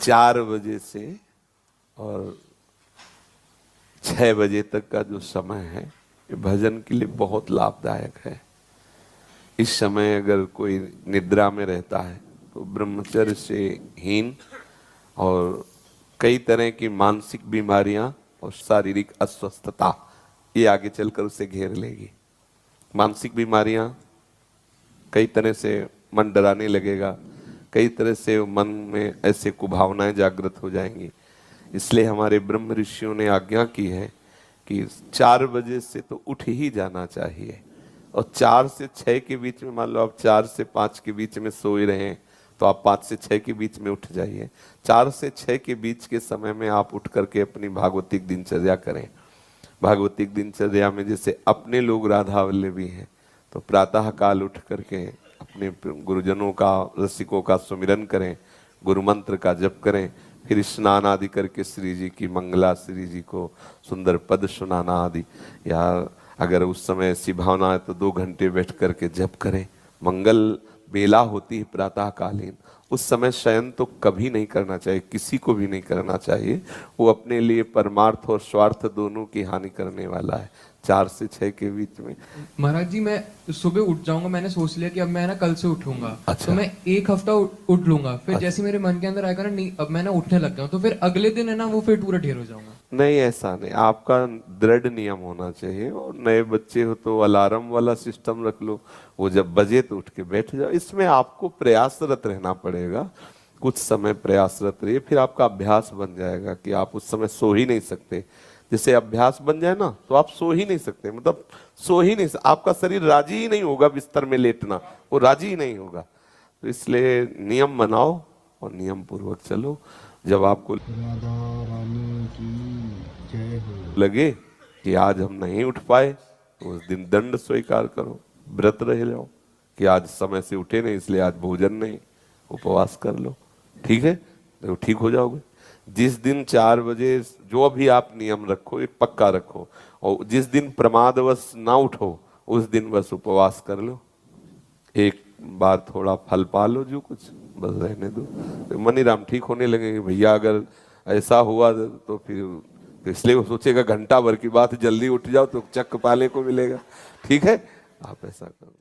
4 बजे से और 6 बजे तक का जो समय है ये भजन के लिए बहुत लाभदायक है। इस समय अगर कोई निद्रा में रहता है तो ब्रह्मचर्य से हीन और कई तरह की मानसिक बीमारियां और शारीरिक अस्वस्थता ये आगे चलकर उसे घेर लेगी। मानसिक बीमारियां, कई तरह से मन डराने लगेगा, कई तरह से मन में ऐसे कुभावनाएं जागृत हो जाएंगी। इसलिए हमारे ब्रह्म ऋषियों ने आज्ञा की है कि 4 बजे से तो उठ ही जाना चाहिए और 4 से 6 के बीच में, मान लो आप 4 से 5 के बीच में सो ही रहे हैं तो आप 5 से 6 के बीच में उठ जाइए। 4 से 6 के बीच के समय में आप उठ करके अपनी भागवतिक दिनचर्या करें। भागवतिक दिनचर्या में जैसे अपने लोग राधा वल्लभी हैं तो प्रातः काल उठ करके अपने गुरुजनों का, रसिकों का सुमिरन करें, गुरु मंत्र का जप करें, फिर स्नान आदि करके श्री जी की मंगला, श्री जी को सुंदर पद सुनाना आदि, या अगर उस समय ऐसी भावना है तो 2 घंटे बैठ करके जप करें। मंगल बेला होती है प्रातः कालीन, उस समय शयन तो कभी नहीं करना चाहिए, किसी को भी नहीं करना चाहिए। वो अपने लिए परमार्थ और स्वार्थ दोनों की हानि करने वाला है। 4 से 6 के बीच में। महाराज जी, मैं सुबह उठ जाऊंगा, मैंने सोच लिया कि अब मैं ना कल से उठूंगा। अच्छा। तो मैं 1 हफ्ता उठ लूंगा, फिर अच्छा। जैसे मेरे मन के अंदर आएगा ना, नहीं अब मैं ना उठने लग गया हूं, तो फिर अगले दिन है ना वो फिर पूरा ढेर हो जाऊंगा। नहीं, ऐसा नहीं, आपका दृढ़ नियम होना चाहिए। और नए बच्चे हो तो अलार्म वाला सिस्टम रख लो, वो जब बजे तो उठ के बैठ जाओ। इसमें आपको प्रयासरत रहना पड़ेगा, कुछ समय प्रयासरत रहिए, फिर आपका अभ्यास बन जाएगा कि आप उस समय सो ही नहीं सकते। जैसे अभ्यास बन जाए ना तो आप सो ही नहीं सकते, मतलब सो ही नहीं सकते, आपका शरीर राजी ही नहीं होगा बिस्तर में लेटना, वो राजी ही नहीं होगा। तो इसलिए नियम बनाओ और नियम पूर्वक चलो। जब आपको लगे कि आज हम नहीं उठ पाए तो उस दिन दंड स्वीकार करो, व्रत रह जाओ कि आज समय से उठे नहीं इसलिए आज भोजन नहीं, उपवास कर लो, ठीक है, तो ठीक हो जाओगे। जिस दिन 4 बजे जो भी आप नियम रखो एक पक्का रखो, और जिस दिन प्रमादवश ना उठो उस दिन बस उपवास कर लो, एक बार थोड़ा फल पा लो, जो कुछ बस रहने दो। तो मनीराम ठीक होने लगेंगे। भैया अगर ऐसा हुआ तो फिर इसलिए वो सोचेगा घंटा भर की बात, जल्दी उठ जाओ तो चक्क पाले को मिलेगा। ठीक है, आप ऐसा करो।